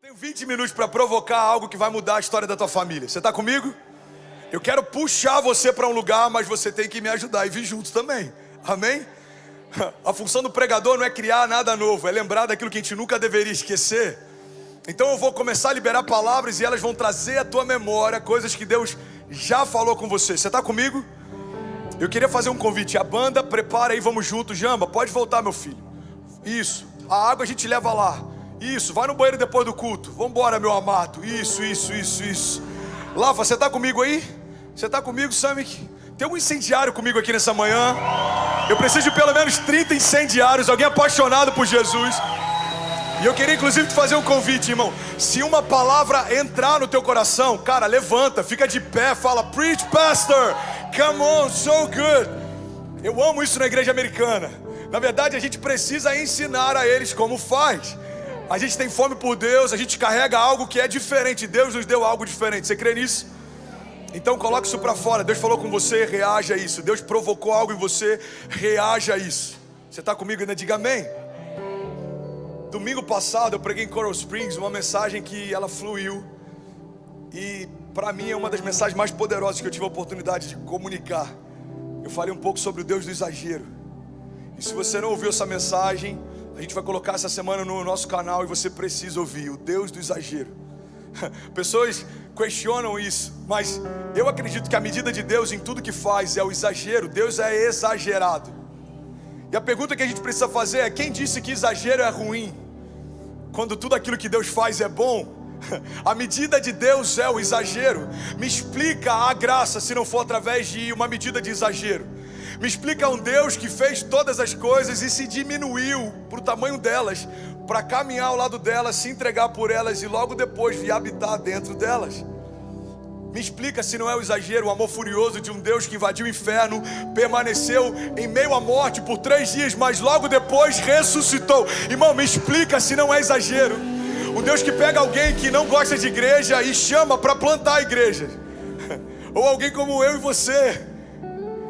Tenho 20 minutos para provocar algo que vai mudar a história da tua família. Você está comigo? Eu quero puxar você para um lugar, mas você tem que me ajudar e vir junto também. Amém? A função do pregador não é criar nada novo, é lembrar daquilo que a gente nunca deveria esquecer. Então eu vou começar a liberar palavras e elas vão trazer à tua memória coisas que Deus já falou com você. Você está comigo? Eu queria fazer um convite. A banda, prepara aí, vamos juntos. Jamba, pode voltar, meu filho. Isso. A água a gente leva lá. Isso. Vai no banheiro depois do culto. Vambora, meu amado. Isso. Lafa, você está comigo aí? Você está comigo, Samik? Tem um incendiário comigo aqui nessa manhã. Eu preciso de pelo menos 30 incendiários. Alguém apaixonado por Jesus. E eu queria inclusive te fazer um convite, irmão. Se uma palavra entrar no teu coração, cara, levanta, fica de pé, fala: Preach, pastor, come on, so good. Eu amo isso na igreja americana. Na verdade, a gente precisa ensinar a eles como faz. A gente tem fome por Deus, a gente carrega algo que é diferente. Deus nos deu algo diferente, você crê nisso? Então coloque isso para fora. Deus falou com você, reaja a isso. Deus provocou algo em você, reaja a isso. Você está comigo ainda? Diga amém. Domingo passado eu preguei em Coral Springs uma mensagem que ela fluiu. E para mim é uma das mensagens mais poderosas que eu tive a oportunidade de comunicar. Eu falei um pouco sobre o Deus do exagero. E se você não ouviu essa mensagem, a gente vai colocar essa semana no nosso canal e você precisa ouvir. O Deus do exagero. Pessoas questionam isso, mas eu acredito que a medida de Deus em tudo que faz é o exagero. Deus é exagerado. E a pergunta que a gente precisa fazer é: quem disse que exagero é ruim? Quando tudo aquilo que Deus faz é bom. A medida de Deus é o exagero. Me explica a graça se não for através de uma medida de exagero. Me explica um Deus que fez todas as coisas e se diminuiu para o tamanho delas, para caminhar ao lado delas, se entregar por elas e logo depois vir habitar dentro delas. Me explica se não é o exagero, o amor furioso de um Deus que invadiu o inferno, permaneceu em meio à morte por 3 dias, mas logo depois ressuscitou. Irmão, me explica se não é exagero. Um Deus que pega alguém que não gosta de igreja e chama para plantar a igreja. Ou alguém como eu e você,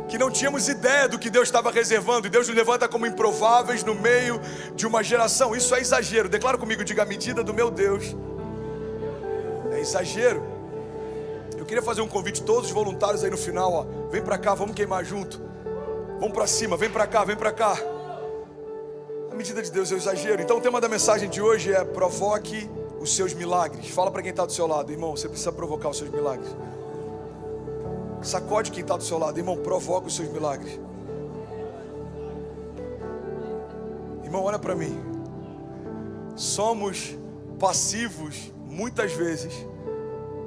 que não tínhamos ideia do que Deus estava reservando, e Deus nos levanta como improváveis no meio de uma geração. Isso é exagero. Declara comigo, diga: a medida do meu Deus é exagero. Eu queria fazer um convite, todos os voluntários aí no final, ó, vem pra cá, vamos queimar junto. Vamos pra cima, vem pra cá, vem pra cá. A medida de Deus é o exagero. Então o tema da mensagem de hoje é: provoque os seus milagres. Fala pra quem está do seu lado: irmão, você precisa provocar os seus milagres. Sacode quem está do seu lado: irmão, provoca os seus milagres. Irmão, olha para mim. Somos passivos muitas vezes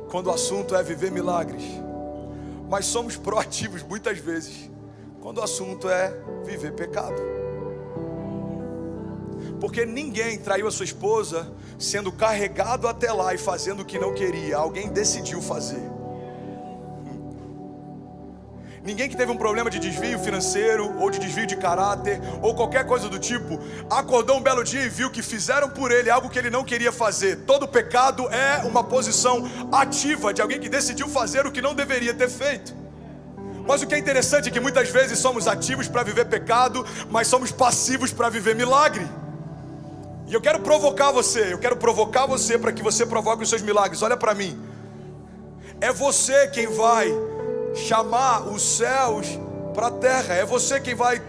quando o assunto é viver milagres, mas somos proativos muitas vezes quando o assunto é viver pecado. Porque ninguém traiu a sua esposa sendo carregado até lá e fazendo o que não queria. Alguém decidiu fazer. Ninguém que teve um problema de desvio financeiro, ou de desvio de caráter, ou qualquer coisa do tipo, acordou um belo dia e viu que fizeram por ele algo que ele não queria fazer. Todo pecado é uma posição ativa de alguém que decidiu fazer o que não deveria ter feito. Mas o que é interessante é que muitas vezes somos ativos para viver pecado, mas somos passivos para viver milagre. E eu quero provocar você para que você provoque os seus milagres. Olha para mim. É você quem vai chamar os céus para a terra. É você quem vai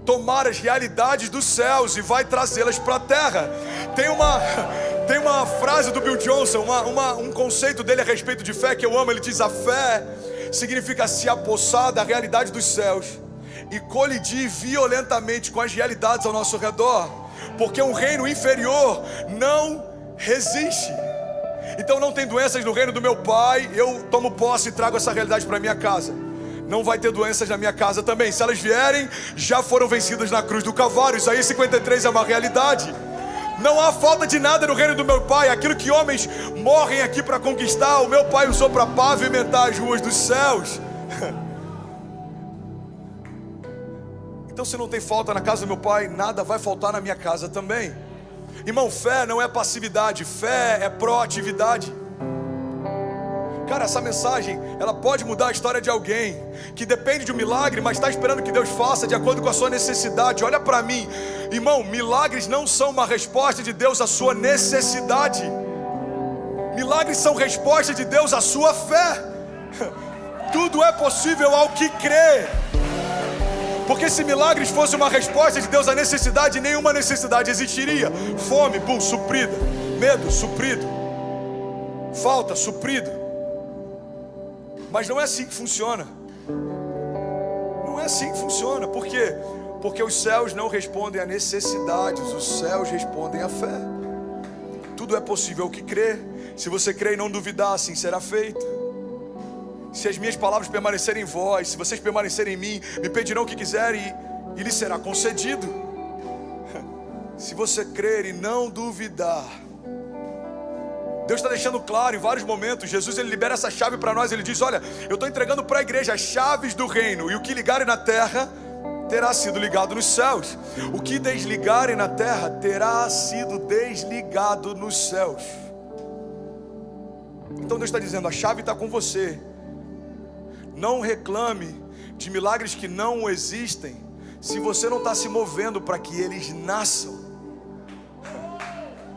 tomar as realidades dos céus e vai trazê-las para a terra. Tem uma frase do Bill Johnson, um conceito dele a respeito de fé que eu amo. Ele diz: a fé significa se apossar da realidade dos céus e colidir violentamente com as realidades ao nosso redor, porque um reino inferior não resiste. Então não tem doenças no reino do meu pai, eu tomo posse e trago essa realidade para minha casa. Não vai ter doenças na minha casa também. Se elas vierem, já foram vencidas na cruz do Calvário. Isaías 53 é uma realidade. Não há falta de nada no reino do meu pai. Aquilo que homens morrem aqui para conquistar, o meu pai usou para pavimentar as ruas dos céus. Então se não tem falta na casa do meu pai, nada vai faltar na minha casa também. Irmão, fé não é passividade, fé é proatividade. Cara, essa mensagem, ela pode mudar a história de alguém que depende de um milagre, mas está esperando que Deus faça de acordo com a sua necessidade. Olha para mim, irmão, milagres não são uma resposta de Deus à sua necessidade. Milagres são resposta de Deus à sua fé. Tudo é possível ao que crê. Porque se milagres fosse uma resposta de Deus à necessidade, nenhuma necessidade existiria. Fome, suprida. Medo, suprido. Falta, suprido. Mas não é assim que funciona. Não é assim que funciona. Por quê? Porque os céus não respondem a necessidades, os céus respondem à fé. Tudo é possível ao que crê. Se você crê e não duvidar, assim será feito. Se as minhas palavras permanecerem em vós, se vocês permanecerem em mim, me pedirão o que quiserem e lhes será concedido. Se você crer e não duvidar, Deus está deixando claro em vários momentos. Jesus, ele libera essa chave para nós. Ele diz: olha, eu estou entregando para a igreja as chaves do reino, e o que ligarem na terra terá sido ligado nos céus. O que desligarem na terra terá sido desligado nos céus. Então Deus está dizendo: a chave está com você. Não reclame de milagres que não existem, se você não está se movendo para que eles nasçam.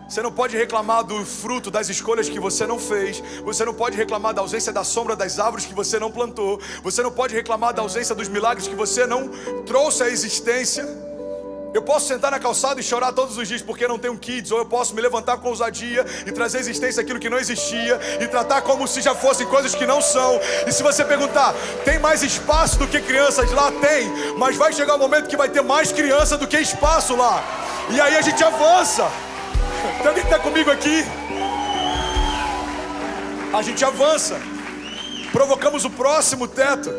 Você não pode reclamar do fruto das escolhas que você não fez. Você não pode reclamar da ausência da sombra das árvores que você não plantou. Você não pode reclamar da ausência dos milagres que você não trouxe à existência. Eu posso sentar na calçada e chorar todos os dias porque não tenho kids, ou eu posso me levantar com ousadia e trazer à existência aquilo que não existia e tratar como se já fossem coisas que não são. E se você perguntar, tem mais espaço do que crianças lá? Tem, mas vai chegar um momento que vai ter mais criança do que espaço lá. E aí a gente avança. Tem alguém que está comigo aqui? A gente avança. Provocamos o próximo teto.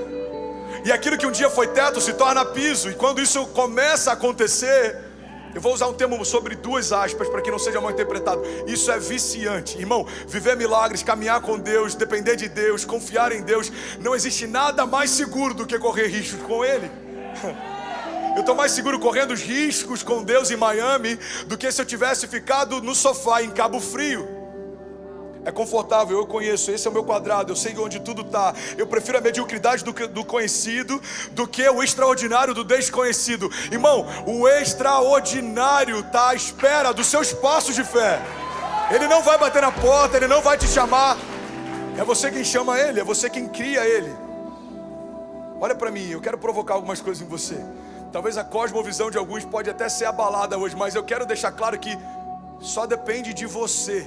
E aquilo que um dia foi teto se torna piso. E quando isso começa a acontecer, eu vou usar um termo sobre duas aspas para que não seja mal interpretado. Isso é viciante. Irmão, viver milagres, caminhar com Deus, depender de Deus, confiar em Deus, não existe nada mais seguro do que correr riscos com Ele. Eu estou mais seguro correndo os riscos com Deus em Miami do que se eu tivesse ficado no sofá em Cabo Frio. É confortável, eu conheço, esse é o meu quadrado, eu sei onde tudo está. Eu prefiro a mediocridade do conhecido do que o extraordinário do desconhecido. Irmão, o extraordinário está à espera dos seus passos de fé. Ele não vai bater na porta, ele não vai te chamar. É você quem chama ele, é você quem cria ele. Olha para mim, eu quero provocar algumas coisas em você. Talvez a cosmovisão de alguns pode até ser abalada hoje, mas eu quero deixar claro que só depende de você.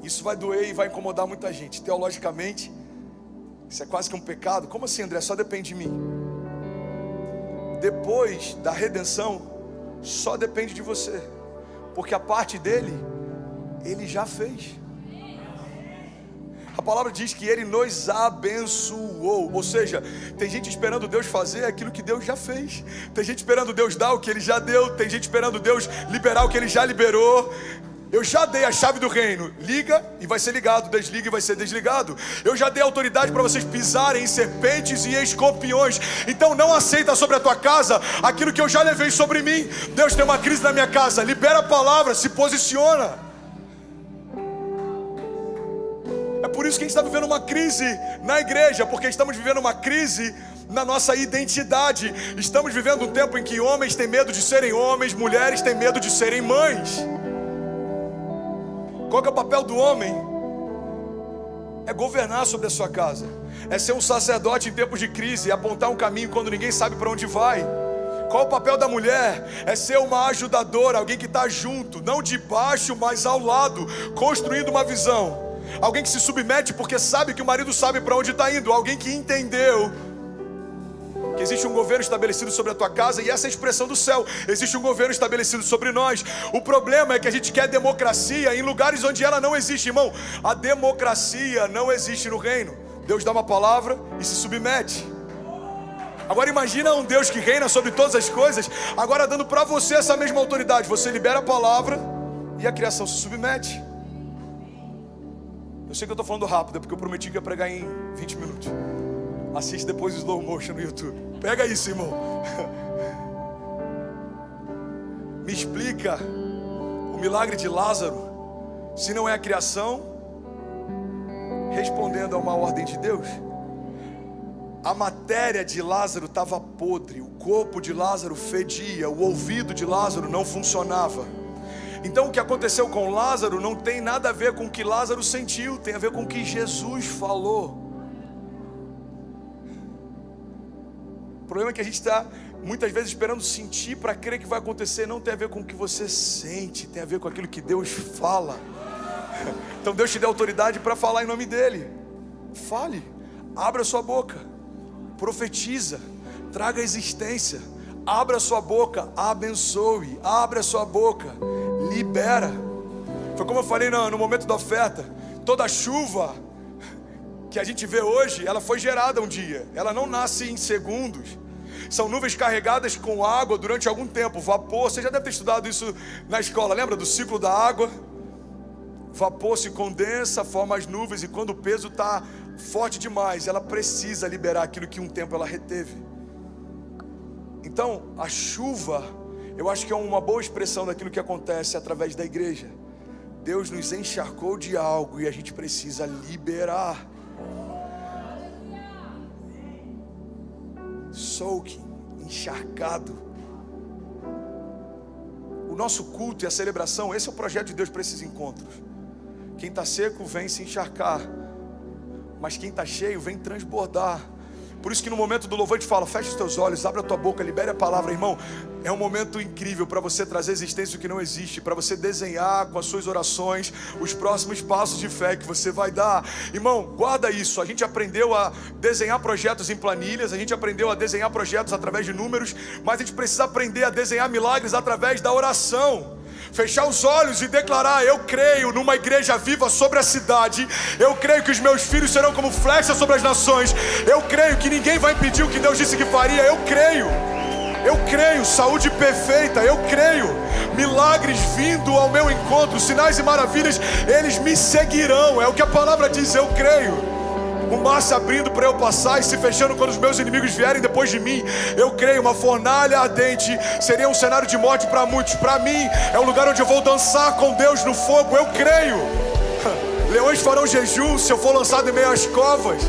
Isso vai doer e vai incomodar muita gente. Teologicamente, isso é quase que um pecado. Como assim, André? Só depende de mim. Depois da redenção, só depende de você. Porque a parte dele, ele já fez. A palavra diz que ele nos abençoou. Ou seja, tem gente esperando Deus fazer aquilo que Deus já fez. Tem gente esperando Deus dar o que ele já deu. Tem gente esperando Deus liberar o que ele já liberou. Eu já dei a chave do reino. Liga e vai ser ligado, desliga e vai ser desligado. Eu já dei autoridade para vocês pisarem em serpentes e em escorpiões. Então não aceita sobre a tua casa aquilo que eu já levei sobre mim. Deus, tem uma crise na minha casa. Libera a palavra, se posiciona. É por isso que a gente está vivendo uma crise na igreja, porque estamos vivendo uma crise na nossa identidade. Estamos vivendo um tempo em que homens têm medo de serem homens, mulheres têm medo de serem mães. Qual que é o papel do homem? É governar sobre a sua casa. É ser um sacerdote em tempos de crise, é apontar um caminho quando ninguém sabe para onde vai. Qual o papel da mulher? É ser uma ajudadora, alguém que está junto, não de baixo, mas ao lado, construindo uma visão. Alguém que se submete porque sabe que o marido sabe para onde está indo. Alguém que entendeu que existe um governo estabelecido sobre a tua casa, e essa é a expressão do céu. Existe um governo estabelecido sobre nós. O problema é que a gente quer democracia em lugares onde ela não existe, irmão. A democracia não existe no reino. Deus dá uma palavra e se submete. Agora imagina um Deus que reina sobre todas as coisas, agora dando para você essa mesma autoridade. Você libera a palavra e a criação se submete. Eu sei que eu estou falando rápido, porque eu prometi que ia pregar em 20 minutos. Assiste depois o slow motion no YouTube. Pega isso, irmão. Me explica o milagre de Lázaro, se não é a criação respondendo a uma ordem de Deus. A matéria de Lázaro estava podre, o corpo de Lázaro fedia, o ouvido de Lázaro não funcionava. Então o que aconteceu com Lázaro não tem nada a ver com o que Lázaro sentiu, tem a ver com o que Jesus falou. O problema é que a gente está muitas vezes esperando sentir para crer que vai acontecer. Não tem a ver com o que você sente, tem a ver com aquilo que Deus fala. Então Deus te deu autoridade para falar em nome dEle. Fale, abra sua boca, profetiza, traga existência. Abra sua boca, abençoe. Abra sua boca, libera. Foi como eu falei no momento da oferta. Toda chuva que a gente vê hoje, ela foi gerada um dia. Ela não nasce em segundos. São nuvens carregadas com água durante algum tempo, vapor. Você já deve ter estudado isso na escola, lembra do ciclo da água? Vapor se condensa, forma as nuvens, e quando o peso está forte demais, ela precisa liberar aquilo que um tempo ela reteve. Então, a chuva, eu acho que é uma boa expressão daquilo que acontece através da igreja. Deus nos encharcou de algo e a gente precisa liberar. Soaking, encharcado. O nosso culto e a celebração, esse é o projeto de Deus para esses encontros. Quem está seco vem se encharcar, mas quem está cheio vem transbordar. Por isso que no momento do louvor a gente fala, fecha os teus olhos, abre a tua boca, libere a palavra, irmão. É um momento incrível para você trazer existência o que não existe, para você desenhar com as suas orações os próximos passos de fé que você vai dar. Irmão, guarda isso. A gente aprendeu a desenhar projetos em planilhas, a gente aprendeu a desenhar projetos através de números, mas a gente precisa aprender a desenhar milagres através da oração. Fechar os olhos e declarar: eu creio numa igreja viva sobre a cidade. Eu creio que os meus filhos serão como flechas sobre as nações. Eu creio que ninguém vai impedir o que Deus disse que faria. Eu creio, saúde perfeita. Eu creio, milagres vindo ao meu encontro, sinais e maravilhas, eles me seguirão. É o que a palavra diz, eu creio. O mar se abrindo para eu passar e se fechando quando os meus inimigos vierem depois de mim. Eu creio, uma fornalha ardente seria um cenário de morte para muitos. Para mim, é um lugar onde eu vou dançar com Deus no fogo. Eu creio. Leões farão jejum se eu for lançado em meio às covas.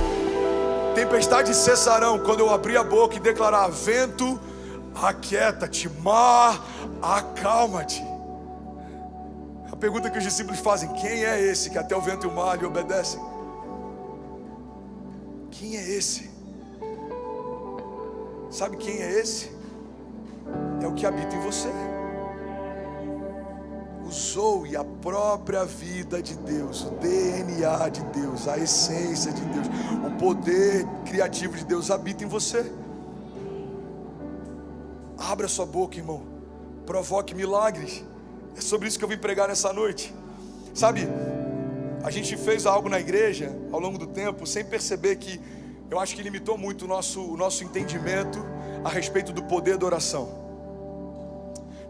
Tempestades cessarão quando eu abrir a boca e declarar: vento, aquieta-te, mar, acalma-te. A pergunta que os discípulos fazem: quem é esse que até o vento e o mar lhe obedecem? Quem é esse? Sabe quem é esse? É o que habita em você. O Zoe, a própria vida de Deus, o DNA de Deus, a essência de Deus, o poder criativo de Deus habita em você. Abra sua boca, irmão. Provoque milagres. É sobre isso que eu vim pregar nessa noite. Sabe, a gente fez algo na igreja ao longo do tempo sem perceber que eu acho que limitou muito o nosso entendimento a respeito do poder da oração.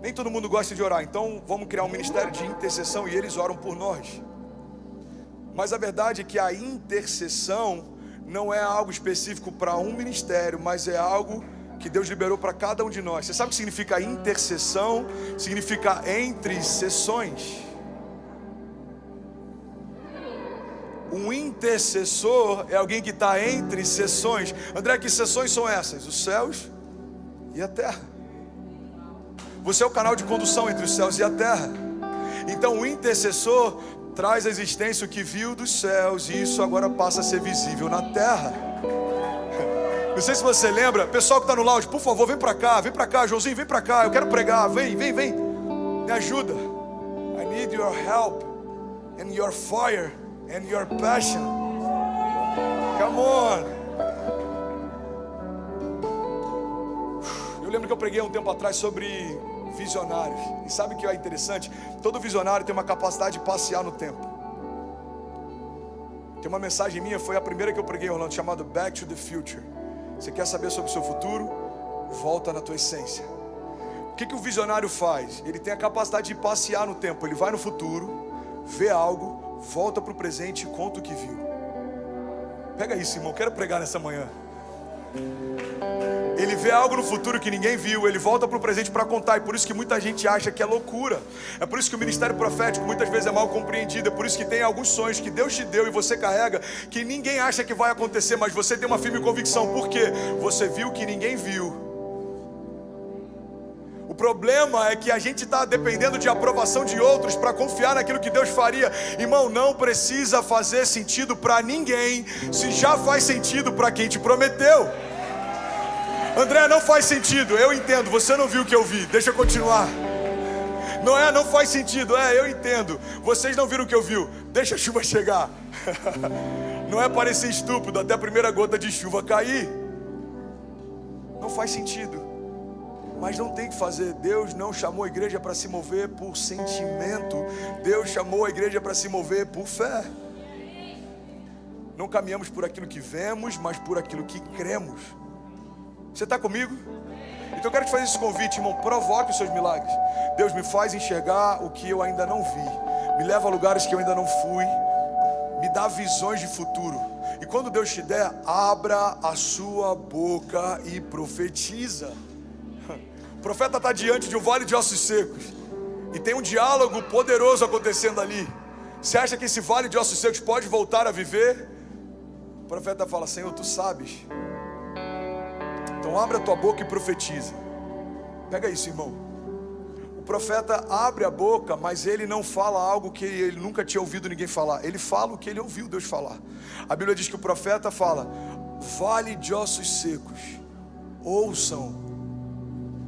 Nem todo mundo gosta de orar, então vamos criar um ministério de intercessão e eles oram por nós. Mas a verdade é que a intercessão não é algo específico para um ministério, mas é algo que Deus liberou para cada um de nós. Você sabe o que significa intercessão? Significa entre sessões. Um intercessor é alguém que está entre sessões. André, que sessões são essas? Os céus e a terra. Você é o canal de condução entre os céus e a terra. Então o intercessor traz à existência o que viu dos céus, e isso agora passa a ser visível na terra. Não sei se você lembra, pessoal que está no lounge, por favor, vem para cá, Joãozinho, vem para cá, eu quero pregar, vem, me ajuda. I need your help and your fire and your passion. Come on. Eu lembro que eu preguei um tempo atrás sobre visionários. E sabe o que é interessante? Todo visionário tem uma capacidade de passear no tempo. Tem uma mensagem minha, foi a primeira que eu preguei em Orlando, chamada Back to the Future. Você quer saber sobre o seu futuro? Volta na tua essência. O que o visionário faz? Ele tem a capacidade de passear no tempo. Ele vai no futuro, vê algo, volta para o presente e conta o que viu. Pega isso, irmão, quero pregar nessa manhã. Ele vê algo no futuro que ninguém viu, ele volta para o presente para contar. E por isso que muita gente acha que é loucura. É por isso que o ministério profético muitas vezes é mal compreendido. É por isso que tem alguns sonhos que Deus te deu e você carrega, que ninguém acha que vai acontecer, mas você tem uma firme convicção. Por quê? Você viu que ninguém viu. O problema é que a gente está dependendo de aprovação de outros para confiar naquilo que Deus faria. Irmão, não precisa fazer sentido para ninguém, se já faz sentido para quem te prometeu. André, não faz sentido, eu entendo, você não viu o que eu vi, deixa eu continuar. Não faz sentido, eu entendo, vocês não viram o que eu vi, deixa a chuva chegar. Não é parecer estúpido até a primeira gota de chuva cair. Não faz sentido, mas não tem que fazer. Deus não chamou a igreja para se mover por sentimento, Deus chamou a igreja para se mover por fé. Não caminhamos por aquilo que vemos, mas por aquilo que cremos. Você está comigo? Então eu quero te fazer esse convite, irmão. Provoque os seus milagres. Deus, me faz enxergar o que eu ainda não vi, me leva a lugares que eu ainda não fui, me dá visões de futuro. E quando Deus te der, abra a sua boca e profetiza. O profeta está diante de um vale de ossos secos e tem um diálogo poderoso acontecendo ali. Você acha que esse vale de ossos secos pode voltar a viver? O profeta fala: Senhor, tu sabes. Então abre a tua boca e profetiza. Pega isso, irmão. O profeta abre a boca, mas ele não fala algo que ele nunca tinha ouvido ninguém falar. Ele fala o que ele ouviu Deus falar. A Bíblia diz que o profeta fala: vale de ossos secos, ouçam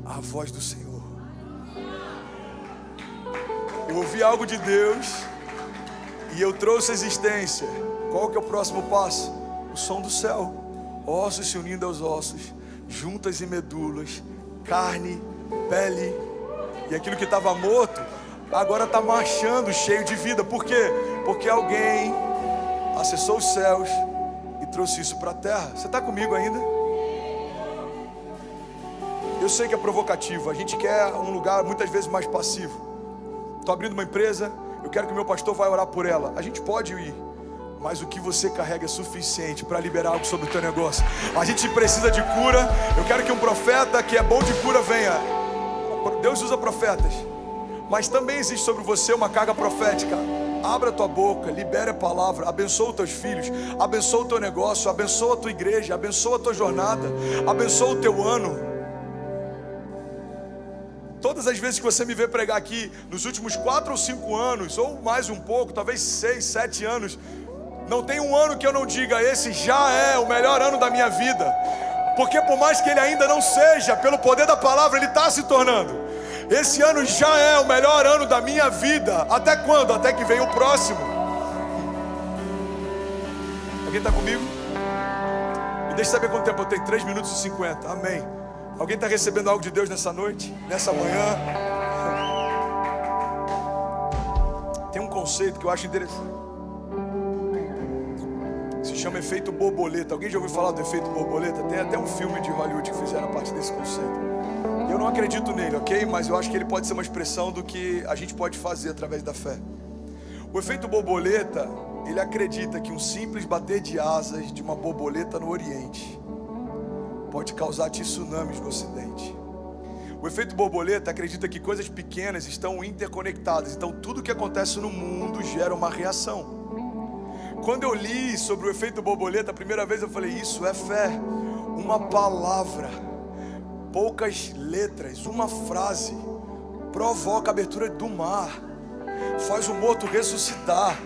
a voz do Senhor. Eu ouvi algo de Deus e eu trouxe a existência. Qual que é o próximo passo? O som do céu. Ossos se unindo aos ossos, juntas e medulas, carne, pele. E aquilo que estava morto agora está marchando, cheio de vida. Por quê? Porque alguém acessou os céus e trouxe isso para a terra. Você está comigo ainda? Eu sei que é provocativo. A gente quer um lugar muitas vezes mais passivo. Estou abrindo uma empresa, eu quero que o meu pastor vá orar por ela. A gente pode ir, mas o que você carrega é suficiente para liberar algo sobre o teu negócio. A gente precisa de cura. Eu quero que um profeta que é bom de cura venha. Deus usa profetas, mas também existe sobre você uma carga profética. Abra a tua boca, libere a palavra, abençoa os teus filhos, abençoa o teu negócio, abençoa a tua igreja, abençoa a tua jornada, abençoa o teu ano. Todas as vezes que você me vê pregar aqui, nos últimos 4 ou 5 anos, ou mais um pouco, talvez 6, 7 anos, não tem um ano que eu não diga: esse já é o melhor ano da minha vida. Porque por mais que ele ainda não seja, pelo poder da palavra, ele está se tornando. Esse ano já é o melhor ano da minha vida. Até quando? Até que venha o próximo. Alguém está comigo? Me deixa saber quanto tempo eu tenho. 3 minutos e 50. Amém. Alguém está recebendo algo de Deus nessa noite? Nessa manhã? Tem um conceito que eu acho interessante. Se chama efeito borboleta. Alguém já ouviu falar do efeito borboleta? Tem até um filme de Hollywood que fizeram a parte desse conceito. Eu não acredito nele, ok? Mas eu acho que ele pode ser uma expressão do que a gente pode fazer através da fé. O efeito borboleta, ele acredita que um simples bater de asas de uma borboleta no Oriente pode causar tsunamis no Ocidente. O efeito borboleta acredita que coisas pequenas estão interconectadas. Então tudo que acontece no mundo gera uma reação. Quando eu li sobre o efeito borboleta a primeira vez, eu falei: isso é fé. Uma palavra, poucas letras, uma frase provoca a abertura do mar, faz o morto ressuscitar,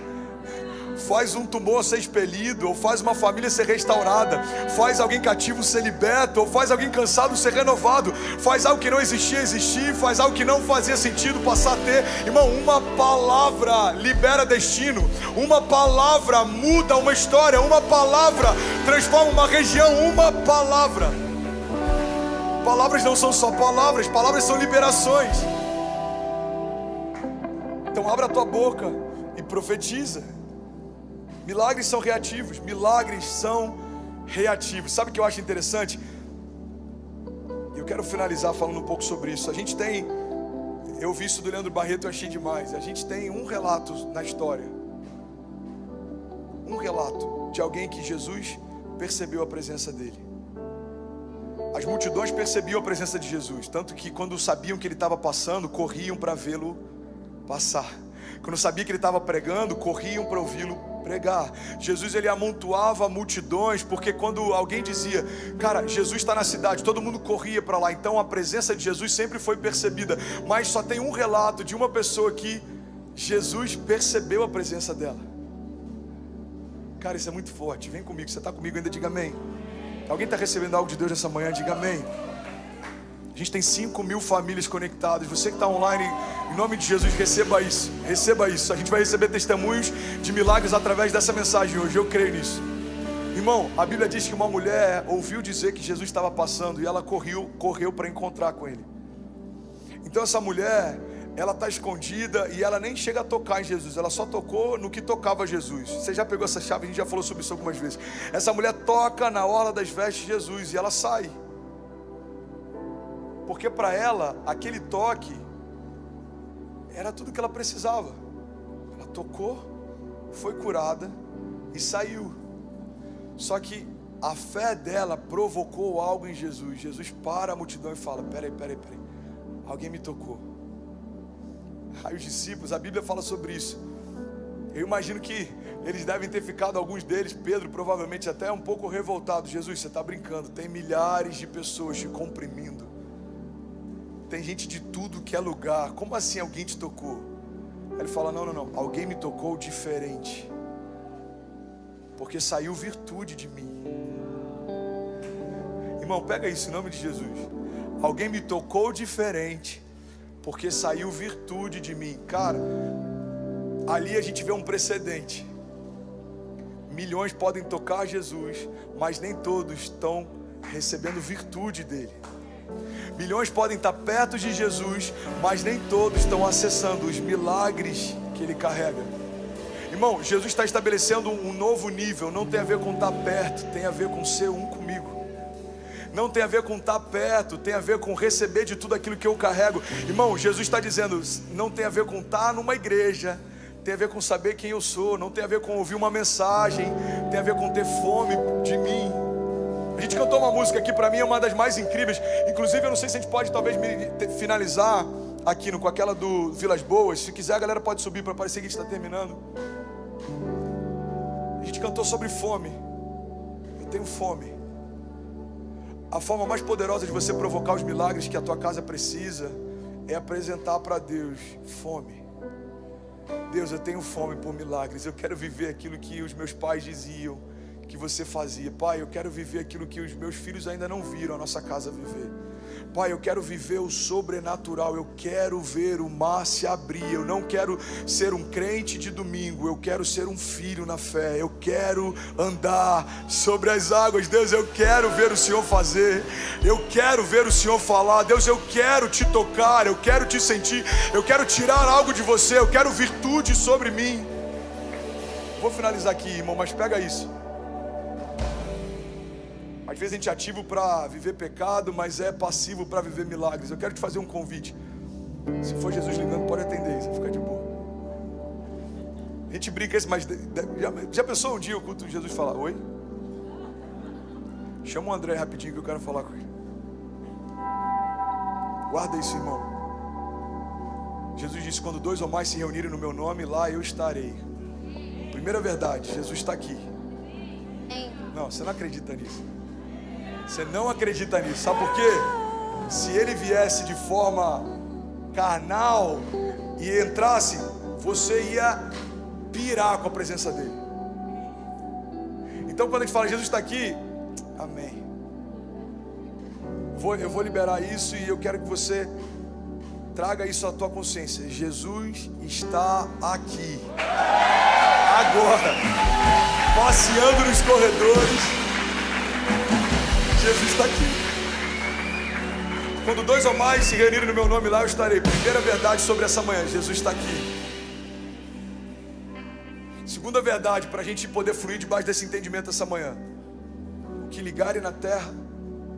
faz um tumor ser expelido, ou faz uma família ser restaurada, faz alguém cativo ser liberto, ou faz alguém cansado ser renovado, faz algo que não existia existir, faz algo que não fazia sentido passar a ter. Irmão, uma palavra libera destino, uma palavra muda uma história, uma palavra transforma uma região, uma palavra. Palavras não são só palavras, palavras são liberações. Então abra a tua boca e profetiza. Milagres são reativos, milagres são reativos. Sabe o que eu acho interessante? Eu quero finalizar falando um pouco sobre isso. A gente tem, eu vi isso do Leandro Barreto e eu achei demais. A gente tem um relato na história, um relato de alguém que Jesus percebeu a presença dele. As multidões percebiam a presença de Jesus, tanto que quando sabiam que ele estava passando, corriam para vê-lo passar. Quando sabiam que ele estava pregando, corriam para ouvi-lo pregar. Jesus, ele amontoava multidões, porque quando alguém dizia, cara, Jesus está na cidade, todo mundo corria para lá. Então a presença de Jesus sempre foi percebida. Mas só tem um relato de uma pessoa que Jesus percebeu a presença dela. Cara, isso é muito forte. Vem comigo, você está comigo ainda? Diga amém. Alguém está recebendo algo de Deus essa manhã? Diga amém. A gente tem 5.000 famílias conectadas. Você que está online, em nome de Jesus, receba isso. Receba isso. A gente vai receber testemunhos de milagres através dessa mensagem hoje. Eu creio nisso. Irmão, a Bíblia diz que uma mulher ouviu dizer que Jesus estava passando e ela correu para encontrar com ele. Então essa mulher, ela está escondida e ela nem chega a tocar em Jesus. Ela só tocou no que tocava Jesus. Você já pegou essa chave? A gente já falou sobre isso algumas vezes. Essa mulher toca na orla das vestes de Jesus e ela sai. Porque para ela, aquele toque era tudo que ela precisava. Ela tocou, foi curada e saiu. Só que a fé dela provocou algo em Jesus. Jesus para a multidão e fala, peraí. Alguém me tocou. Aí os discípulos, a Bíblia fala sobre isso. Eu imagino que eles devem ter ficado, alguns deles, Pedro provavelmente até um pouco revoltado. Jesus, você está brincando, tem milhares de pessoas te comprimindo. Tem gente de tudo que é lugar. Como assim alguém te tocou? Aí ele fala, não, alguém me tocou diferente. Porque saiu virtude de mim. Irmão, pega isso em nome de Jesus. Alguém me tocou diferente, porque saiu virtude de mim. Cara, ali a gente vê um precedente. Milhões podem tocar Jesus, mas nem todos estão recebendo virtude dele. Milhões podem estar perto de Jesus, mas nem todos estão acessando os milagres que ele carrega. Irmão, Jesus está estabelecendo um novo nível. Não tem a ver com estar perto, tem a ver com ser um comigo. Não tem a ver com estar perto, tem a ver com receber de tudo aquilo que eu carrego. Irmão, Jesus está dizendo, não tem a ver com estar numa igreja, tem a ver com saber quem eu sou. Não tem a ver com ouvir uma mensagem, tem a ver com ter fome de mim. A gente cantou uma música aqui, para mim é uma das mais incríveis. Inclusive eu não sei se a gente pode talvez finalizar aqui com aquela do Vilas Boas. Se quiser a galera pode subir para parecer que a gente está terminando. A gente cantou sobre fome. Eu tenho fome. A forma mais poderosa de você provocar os milagres que a tua casa precisa é apresentar para Deus fome. Deus, eu tenho fome por milagres. Eu quero viver aquilo que os meus pais diziam que você fazia. Pai, eu quero viver aquilo que os meus filhos ainda não viram a nossa casa viver. Pai, eu quero viver o sobrenatural. Eu quero ver o mar se abrir. Eu não quero ser um crente de domingo. Eu quero ser um filho na fé. Eu quero andar sobre as águas. Deus, eu quero ver o Senhor fazer. Eu quero ver o Senhor falar. Deus, eu quero te tocar. Eu quero te sentir. Eu quero tirar algo de você. Eu quero virtude sobre mim. Vou finalizar aqui, irmão, mas pega isso. Às vezes a gente é ativo para viver pecado, mas é passivo para viver milagres. Eu quero te fazer um convite. Se for Jesus ligando, pode atender, você fica de boa. A gente brinca isso, mas já pensou um dia o culto de Jesus falar, oi? Chama o André rapidinho que eu quero falar com ele. Guarda isso, irmão. Jesus disse, quando 2 ou mais se reunirem no meu nome, lá eu estarei. Primeira verdade, Jesus está aqui. Não, você não acredita nisso. Você não acredita nisso, sabe por quê? Se ele viesse de forma carnal e entrasse, você ia pirar com a presença dele. Então quando a gente fala Jesus está aqui, amém. Eu vou liberar isso e eu quero que você traga isso à tua consciência. Jesus está aqui, agora, passeando nos corredores. Jesus está aqui. Quando 2 ou mais se reunirem no meu nome, lá eu estarei. Primeira verdade sobre essa manhã, Jesus está aqui. Segunda verdade, para a gente poder fluir debaixo desse entendimento essa manhã: o que ligarem na terra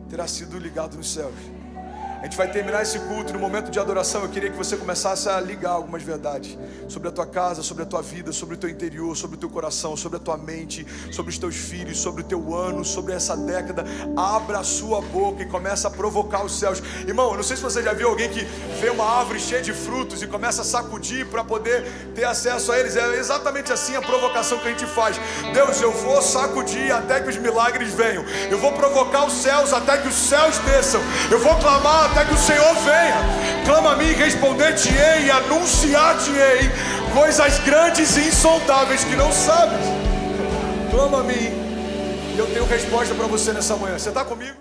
terá sido ligado nos céus. A gente vai terminar esse culto. No momento de adoração, eu queria que você começasse a ligar algumas verdades sobre a tua casa, sobre a tua vida, sobre o teu interior, sobre o teu coração, sobre a tua mente, sobre os teus filhos, sobre o teu ano, sobre essa década. Abra a sua boca e começa a provocar os céus. Irmão, eu não sei se você já viu alguém que vê uma árvore cheia de frutos e começa a sacudir para poder ter acesso a eles. É exatamente assim a provocação que a gente faz. Deus, eu vou sacudir até que os milagres venham. Eu vou provocar os céus até que os céus desçam. Eu vou clamar até que o Senhor venha. Clama a mim, responder-te-ei e anunciar-te-ei coisas grandes e insondáveis que não sabes. Clama a mim e eu tenho resposta para você nessa manhã. Você está comigo?